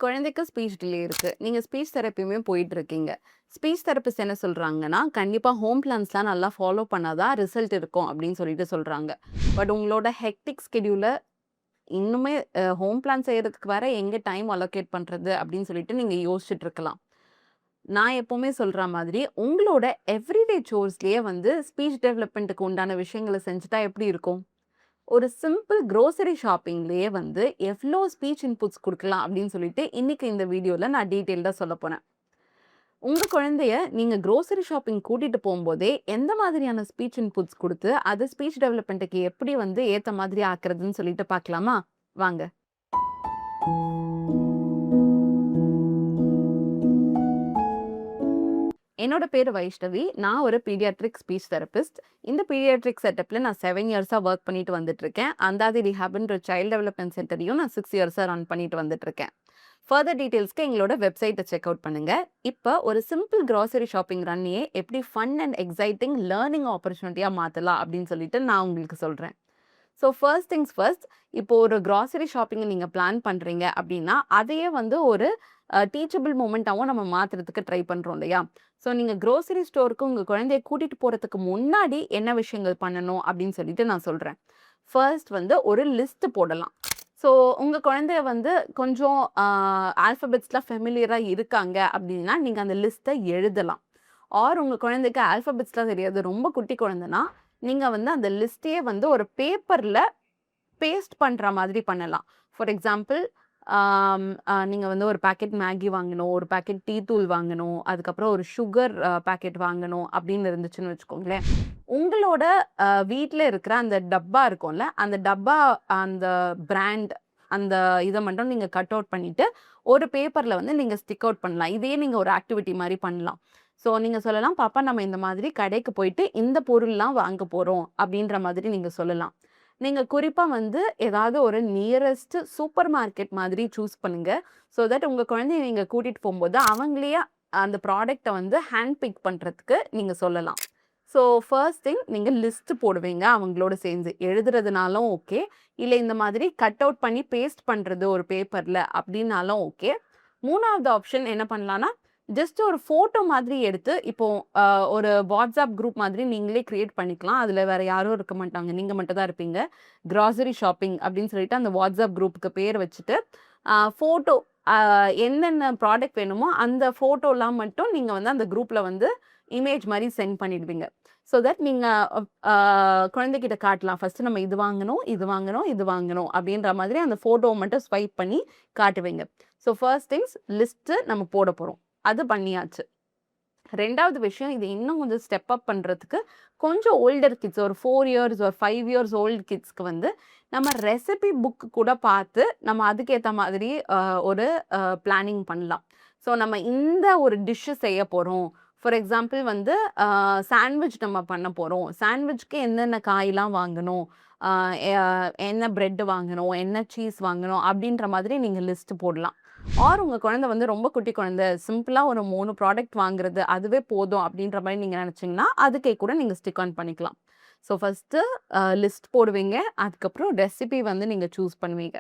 குழந்தைக்கு speech delay இருக்கு. நீங்க ஸ்பீச் தெரப்பியுமே போயிட்டு இருக்கீங்க. ஸ்பீச் தெரபிஸ்ட் என்ன சொல்றாங்கன்னா, கண்டிப்பா ஹோம் பிளான்ஸ்லாம் நல்லா ஃபாலோ பண்ணா தான் ரிசல்ட் இருக்கும் அப்படின்னு சொல்லிட்டு சொல்றாங்க. பட் உங்களோட ஹெக்டிக் ஸ்கெட்யூல இன்னுமே ஹோம் பிளான் செய்யறதுக்கு வேற எங்க டைம் அலோகேட் பண்றது அப்படின்னு சொல்லிட்டு நீங்க யோசிச்சுட்டு இருக்கலாம். நான் எப்பவுமே சொல்ற மாதிரி, உங்களோட எவ்ரிடே சோர்ஸ்லயே வந்து ஸ்பீச் டெவலப்மென்ட்க்கு உண்டான விஷயங்கள செஞ்சுட்டா எப்படி இருக்கும்? ஒரு சிம்பிள் குரோசரி ஷாப்பிங்லயே வந்து எவ்ளோ ஸ்பீச் இன்புட்ஸ் குடுக்கலாம் அப்படின்னு சொல்லிட்டு இன்னைக்கு இந்த வீடியோல நான் டீட்டெயில்டா சொல்லப் போறேன். உங்க குழந்தைய நீங்க குரோசரி ஷாப்பிங் கூட்டிட்டு போம்போதே எந்த மாதிரியான ஸ்பீச் இன்புட்ஸ் குடுத்து, அது ஸ்பீச் டெவலப்மென்ட்க்கு எப்படி வந்து ஏத்த மாதிரி ஆக்குறதுன்னு சொல்லிட்டு பார்க்கலாமா? வாங்க. என்னோட பேரு வைஷ்ணவி. நான் ஒரு பீடியாட்ரிக் ஸ்பீச் தெரபிஸ்ட். இந்த பீடியாட்ரிக் செட்டப்ல நான் 7 இயர்ஸா வொர்க் பண்ணிட்டு வந்துட்டுருக்கேன். அந்தாதி ரிஹாப்ன்ற சைல்ட் டெவலப்மென்ட் சென்டரையும் நான் 6 இயர்ஸா ரன் பண்ணிட்டு வந்துட்டுருக்கேன். ஃபர்தர் டீட்டெயில்ஸ்க்கு எங்களோட வெப்சைட்ட செக் அவுட் பண்ணுங்க. இப்ப ஒரு சிம்பிள் கிராசரி ஷாப்பிங் ரன்னையே எப்படி ஃபன் அண்ட் எக்ஸைட்டிங் லேர்னிங் ஆப்பர்ச்சுனிட்டியா மாத்தலாம் அப்படின்னு சொல்லிட்டு நான் உங்களுக்கு சொல்றேன். ஸோ ஃபர்ஸ்ட் திங்ஸ் ஃபர்ஸ்ட், இப்போ ஒரு கிராசரி ஷாப்பிங் நீங்க பிளான் பண்றீங்க அப்படின்னா, அதையே வந்து ஒரு டீச்சபிள் மொமெண்ட்டாவும் நம்ம மாத்துறதுக்கு ட்ரை பண்றோம் இல்லையா? ஸோ நீங்க குரோசரி ஸ்டோருக்கு உங்க குழந்தைய கூட்டிட்டு போறதுக்கு முன்னாடி என்ன விஷயங்கள் பண்ணணும் அப்படின்னு சொல்லிட்டு நான் சொல்றேன். ஃபர்ஸ்ட் வந்து ஒரு லிஸ்ட் போடலாம். ஸோ உங்க குழந்தைய வந்து கொஞ்சம் ஆல்ஃபபெட்ஸ்லாம் ஃபெமிலியரா இருக்காங்க அப்படின்னா, நீங்க அந்த லிஸ்ட்ட எழுதலாம். ஆர் உங்க குழந்தைக்கு ஆல்ஃபபெட்ஸ்லாம் தெரியாது, ரொம்ப குட்டி குழந்தைன்னா, நீங்க வந்து அந்த லிஸ்ட்டையே வந்து ஒரு பேப்பர்ல பேஸ்ட் பண்ற மாதிரி பண்ணலாம். ஃபார் எக்ஸாம்பிள், நீங்க வந்து ஒரு பாக்கெட் மேகி வாங்கணும், ஒரு பாக்கெட் டீ தூள் வாங்கணும், அதுக்கப்புறம் ஒரு சுகர் பாக்கெட் வாங்கணும் அப்படின்னு இருந்துச்சுன்னு வச்சுக்கோங்களேன். உங்களோட வீட்ல இருக்கிற அந்த டப்பா இருக்கும்ல, அந்த டப்பா அந்த பிராண்ட் அந்த இத மட்டும் நீங்க கட் அவுட் பண்ணிட்டு, ஒரு பேப்பர்ல வந்து நீங்க ஸ்டிக் அவுட் பண்ணலாம். இதையே நீங்க ஒரு ஆக்டிவிட்டி மாரி பண்ணலாம். ஸோ நீங்க சொல்லலாம், "பாப்பா நம்ம இந்த மாதிரி கடைக்கு போயிட்டு இந்த பொருள்லாம் வாங்க போறோம்." அப்படின்ற மாதிரி நீங்க சொல்லலாம். நீங்க குறிப்பா வந்து ஏதாவது ஒரு நியரஸ்ட் சூப்பர் மார்க்கெட் மாதிரி சூஸ் பண்ணுங்க. ஸோ தட் உங்க குழந்தைய நீங்க கூட்டிட்டு போம்போது, அவங்களே அந்த ப்ராடக்ட்ட வந்து ஹேண்ட் பிக் பண்றதுக்கு நீங்க சொல்லலாம். ஸோ ஃபர்ஸ்ட் திங் நீங்க லிஸ்ட் போடுவீங்க அவங்களோட சேர்ந்து. எழுதுறதுனாலும் ஓகே. இல்ல இந்த மாதிரி கட் அவுட் பண்ணி பேஸ்ட் பண்றது ஒரு பேப்பர்ல அப்படின்னாலும் ஓகே. 3வது ஆப்ஷன் என்ன பண்ணலாம்னா, ஜஸ்ட் ஒரு ஃபோட்டோ மாதிரி எடுத்து இப்போ அ ஒரு WhatsApp குரூப் மாதிரி நீங்களே கிரியேட் பண்ணிக்கலாம். அதுல வேற யாரும் இருக்க மாட்டாங்க. நீங்க மட்டும் தான் இருப்பீங்க. கிராசரி ஷாப்பிங் அப்படின்னு சொல்லிட்டு அந்த WhatsApp குரூப்க்கு பேர் வச்சுட்டு, ஃபோட்டோ அ என்னென்ன ப்ராடக்ட் வேணுமோ அந்த ஃபோட்டோலாம் மட்டும் நீங்க வந்து அந்த குரூப்ல வந்து இமேஜ் மாரி சென்ட் பண்ணிடுவீங்க. ஸோ தட் நீங்க அ குழந்தைகிட்ட காட்டலாம். ஃபர்ஸ்ட்டு நம்ம இது வாங்கணும், இது வாங்கணும், இது வாங்கணும் அப்படின்ற மாதிரி அந்த ஃபோட்டோவ மட்டும் ஸ்வைப் பண்ணி காட்டுவீங்க. ஸோ ஃபர்ஸ்ட் திங்ஸ் லிஸ்ட்டு நம்ம போட போறோம். அது பண்ணியாச்சு. 2வது விஷயம், இது இன்னும் கொஞ்சம் ஸ்டெப் அப் பண்றதுக்கு, கொஞ்சம் ஓல்டர் கிட்ஸ் ஒரு 4 இயர்ஸ் ஒரு 5 இயர்ஸ் ஓல்ட் கிட்ஸ்க்கு வந்து, நம்ம ரெசிபி புக் கூட பார்த்து, நம்ம அதுக்கேத்த மாதிரி ஒரு பிளானிங் பண்ணலாம். ஸோ நம்ம இந்த ஒரு டிஷ் செய்ய போறோம். ஃபார் எக்ஸாம்பிள் வந்து சாண்ட்விச் நம்ம பண்ண போறோம். சாண்ட்விச்க்கு என்னென்ன காய்லாம் வாங்கணும்? அ எ என்ன பிரெட் வாங்கணும்? என்ன சீஸ் வாங்கணும்? அப்படின்ற மாதிரி நீங்க லிஸ்ட் போடலாம். ஆர் உங்க குழந்தை வந்து ரொம்ப குட்டி குழந்தை. சிம்பிளா ஒரு 3 ப்ராடக்ட் வாங்குறது, அதுவே போதும் அப்படின்ற மாரி நீங்க நெனச்சீங்கன்னா, அதுக்கே கூட நீங்க ஸ்டிக் ஆன் பண்ணிக்கலாம். ஸோ ஃபர்ஸ்ட்டு லிஸ்ட் போடுவீங்க. அதுக்கப்புறம் ரெசிபி வந்து நீங்க சூஸ் பண்ணுவீங்க.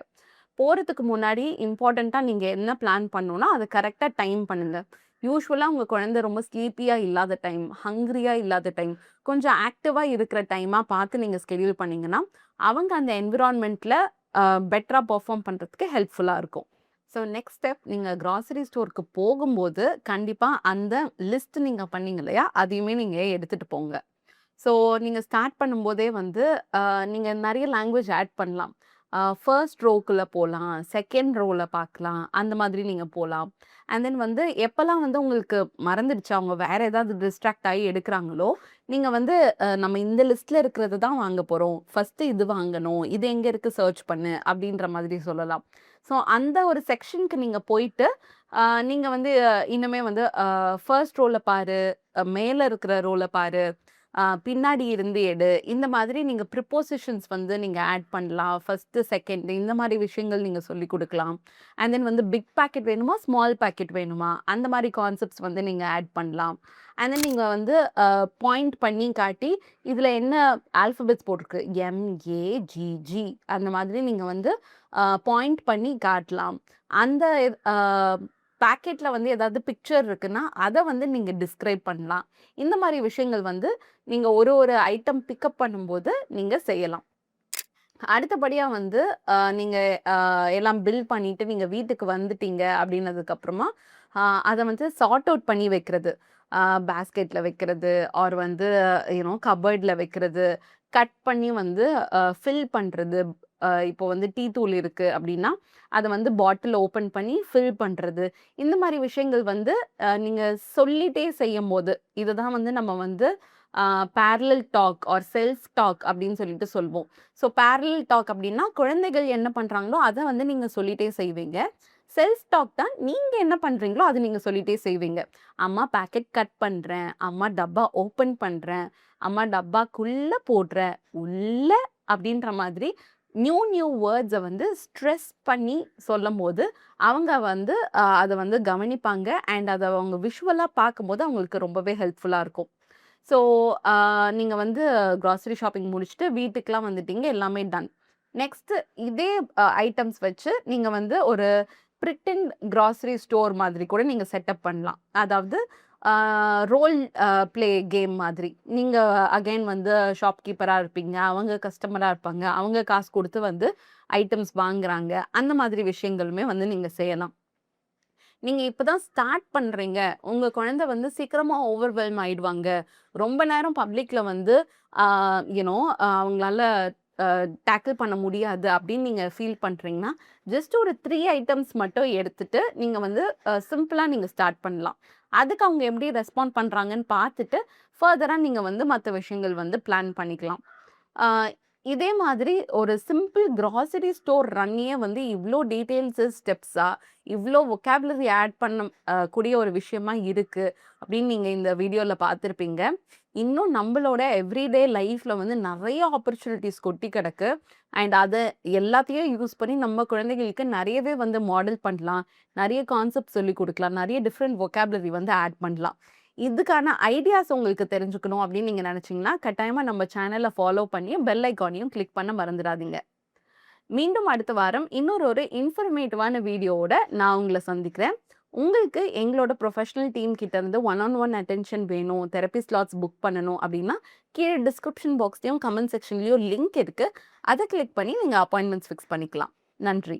போறதுக்கு முன்னாடி இம்பார்ட்டன்ட்டா நீங்க என்ன பிளான் பண்ணணும்னா, அத கரெக்ட்டா டைம் பண்ணுங்க. யூசுவலா உங்க குழந்தை ரொம்ப ஸ்லீப்பியா இல்லாத டைம், ஹங்ரியா இல்லாத டைம், கொஞ்சம் ஆக்டிவா இருக்கிற டைமா பார்த்து நீங்க ஸ்கெட்யூல் பண்ணீங்கன்னா, அவங்க அந்த என்விரான்மென்ட்ல பெட்டரா பெர்ஃபார்ம் பண்றதுக்கு ஹெல்ப்ஃபுல்லா இருக்கும். ஸோ நெக்ஸ்ட் ஸ்டெப் நீங்க கிராசரி ஸ்டோருக்கு போகும்போது, கண்டிப்பா அந்த லிஸ்ட் நீங்க பண்ணீங்க இல்லையா? அதையுமே நீங்க எடுத்துட்டு போங்க. ஸோ நீங்க ஸ்டார்ட் பண்ணும்போதே வந்து நீங்க நெறைய லாங்குவேஜ் ஆட் பண்ணலாம். ஃபர்ஸ்ட் ரோக்குள்ள போலாம், செகண்ட் ரோல பார்க்கலாம். அந்த மாதிரி நீங்க போலாம். அண்ட் தென் வந்து எப்பலாம் வந்து உங்களுக்கு மறந்துடுச்சு, அவங்க வேற ஏதாவது டிஸ்ட்ராக்ட் ஆயி எடுக்குறாங்களோ, நீங்க வந்து நம்ம இந்த லிஸ்ட்ல இருக்கிறது தான் வாங்க போறோம். ஃபர்ஸ்ட்டு இது வாங்கணும். இது எங்க இருக்கு சர்ச் பண்ணு அப்படின்ற மாதிரி சொல்லலாம். ஸோ அந்த ஒரு செக்ஷனுக்கு நீங்க போயிட்டு, நீங்க வந்து இன்னுமே வந்து ஃபர்ஸ்ட் ரோல பாரு, மேல இருக்கிற ரோல பாரு. பின்னாடி இருந்து எடு. இந்த மாதிரி நீங்க ப்ரிப்போசிஷன்ஸ் வந்து நீங்க ஆட் பண்ணலாம். ஃபர்ஸ்ட்டு, செகண்ட் இந்த மாரி விஷயங்கள் நீங்க சொல்லிக் குடுக்கலாம். அண்ட் தென் வந்து பிக் பாக்கெட் வேணுமா? ஸ்மால் பாக்கெட் வேணுமா? அந்த மாரி கான்செப்ட்ஸ் வந்து நீங்க ஆட் பண்ணலாம். அண்ட் தென் நீங்க வந்து பாயிண்ட் பண்ணி காட்டி, இதில என்ன ஆல்ஃபபெட்ஸ் போட்டிருக்கு. எம்-ஏ-ஜி-ஜி அந்த மாதிரி நீங்க வந்து பாயிண்ட் பண்ணி காட்டலாம். அந்த பாக்கெட்ல வந்து ஏதாவது பிக்சர் இருக்குன்னா, அத வந்து நீங்க டிஸ்கிரைப் பண்ணலாம். இந்த மாரி விஷயங்கள் வந்து நீங்க ஒரு ஐட்டம் பிக்கப் பண்ணும்போது நீங்க செய்யலாம். அடுத்தபடியா வந்து நீங்க எல்லாம் பில் பண்ணிட்டு நீங்க வீட்டுக்கு வந்துட்டீங்க அப்படின்னதுக்கப்புறமா, அத வந்து சார்ட் அவுட் பண்ணி வைக்கிறது. பேஸ்கெட்ல வைக்கிறது, ஆர் வந்து கப்போர்ட்ல வைக்கிறது, கட் பண்ணி வந்து ஃபில் பண்றது. இப்போ வந்து டீ தூள் இருக்கு அப்படின்னா, அத வந்து பாட்டில் ஓப்பன் பண்ணி ஃபில் பண்றது. இந்த மாரி விஷயங்கள் வந்து நீங்க சொல்லிட்டே செய்யும்போது, இதுதான் வந்து நம்ம வந்து parallel talk or self talk அப்படின்னு சொல்லிட்டு சொல்வோம். ஸோ பேரலல் டாக் அப்படின்னா, குழந்தைகள் என்ன பண்றாங்களோ, அத வந்து நீங்க சொல்லிட்டே செய்வீங்க. செல்ஃப் டாக் தான் நீங்க என்ன பண்றீங்களோ, அத நீங்க சொல்லிட்டே செய்வீங்க. அம்மா பாக்கெட் கட் பண்றேன். அம்மா டப்பா ஓப்பன் பண்றேன். அம்மா டப்பாக்குள்ள போடுறேன். உள்ள அப்படின்ற மாதிரி நியூ வேர்ட்ஸ வந்து ஸ்ட்ரெஸ் பண்ணி சொல்லும்போது, அவங்க வந்து அத வந்து கவனிப்பாங்க. அண்ட் அத அவங்க விஷுவலா பார்க்கும்போது அவங்களுக்கு ரொம்பவே ஹெல்ப்ஃபுல்லா இருக்கும். ஸோ, நீங்க வந்து கிராசரி ஷாப்பிங் முடிச்சுட்டு வீட்டுக்குலாம் வந்துட்டீங்க. எல்லாமே டன். நெக்ஸ்ட்டு இதே ஐட்டம்ஸ் வச்சு நீங்க வந்து ஒரு பிரிட்டன்ட் கிராசரி ஸ்டோர் மாதிரி கூட நீங்க செட்டப் பண்ணலாம். அதாவது ஆ ரோல் ப்ளே கேம் மாதிரி. நீங்க அகைன் வந்து ஷாப்கீப்பரா இருப்பீங்க. அவங்க கஸ்டமரா இருப்பாங்க. அவங்க காசு குடுத்து வந்து ஐட்டம்ஸ் வாங்குறாங்க. அந்த மாதிரி விஷயங்களுமே வந்து நீங்க செய்யலாம். நீங்க இப்ப தான் ஸ்டார்ட் பண்றீங்க. உங்க குழந்தை வந்து சீக்கிரமா ஓவர்வெல்ம் ஆயிடுவாங்க. ரொம்ப நேரம் பப்ளிக்ல வந்து ஆ அவங்களால டேக்கிள் பண்ண முடியாது அப்படின்னு நீங்க ஃபீல் பண்றீங்கன்னா, ஜஸ்ட் ஒரு 3 ஐட்டம்ஸ் மட்டும் எடுத்துட்டு, நீங்க வந்து சிம்பிளா நீங்க ஸ்டார்ட் பண்ணலாம். அதுக்கு அவங்க எப்படி ரெஸ்பாண்ட் பண்றாங்கன்னு பார்த்துட்டு, ஃபர்தரா நீங்க வந்து மத்த விஷயங்கள் வந்து பிளான் பண்ணிக்கலாம். ஆ இதே மாதிரி ஒரு சிம்பிள் கிராசரி ஸ்டோர் ரன்னியே வந்து இவ்ளோ டீட்டெயில்ஸு, ஸ்டெப்ஸா, இவ்ளோ வொக்காபுலரி ஆட் பண்ண கூடிய ஒரு விஷயமா இருக்கு அப்படின்னு நீங்க இந்த வீடியோல பார்த்துருப்பீங்க. இன்னும் நம்பளோட எவ்ரிடே லைஃப்ல வந்து நெறைய ஆப்பர்ச்சுனிட்டீஸ் கொட்டி கிடக்கு. அண்ட் அத எல்லாத்தையும் யூஸ் பண்ணி நம்ம குழந்தைகளுக்கு நெறையவே வந்து மாடல் பண்ணலாம். நெறைய கான்செப்ட் சொல்லிக் குடுக்கலாம். நெறைய டிஃபரெண்ட் வொக்காபுலரி வந்து ஆட் பண்ணலாம். இதுக்கான ஐடியாஸ் உங்களுக்கு தெரிஞ்சுக்கணும் அப்படின்னு நீங்க நினைச்சீங்கன்னா, கட்டாயமா நம்ம சேனல ஃபாலோ பண்ணி பெல் ஐகானையும் கிளிக் பண்ண மறந்துடாதீங்க. மீண்டும் அடுத்த வாரம் இன்னொரு இன்ஃபர்மேட்டிவான வீடியோவோட நான் உங்கள சந்திக்கிறேன். உங்களுக்கு எங்களோட ப்ரொஃபஷனல் டீம் கிட்ட இருந்து ஒன் ஆன் ஒன் அட்டென்ஷன் வேணும், தெரப்பி ஸ்லாட்ஸ் புக் பண்ணணும் அப்படின்னா, கீழ டிஸ்கிரிப்ஷன் பாக்ஸ்லயும், கமெண்ட் செக்ஷன்லயும் லிங்க் இருக்கு. அத கிளிக் பண்ணி நீங்க அப்பாயின்ட்மெண்ட்ஸ் ஃபிக்ஸ் பண்ணிக்கலாம். நன்றி.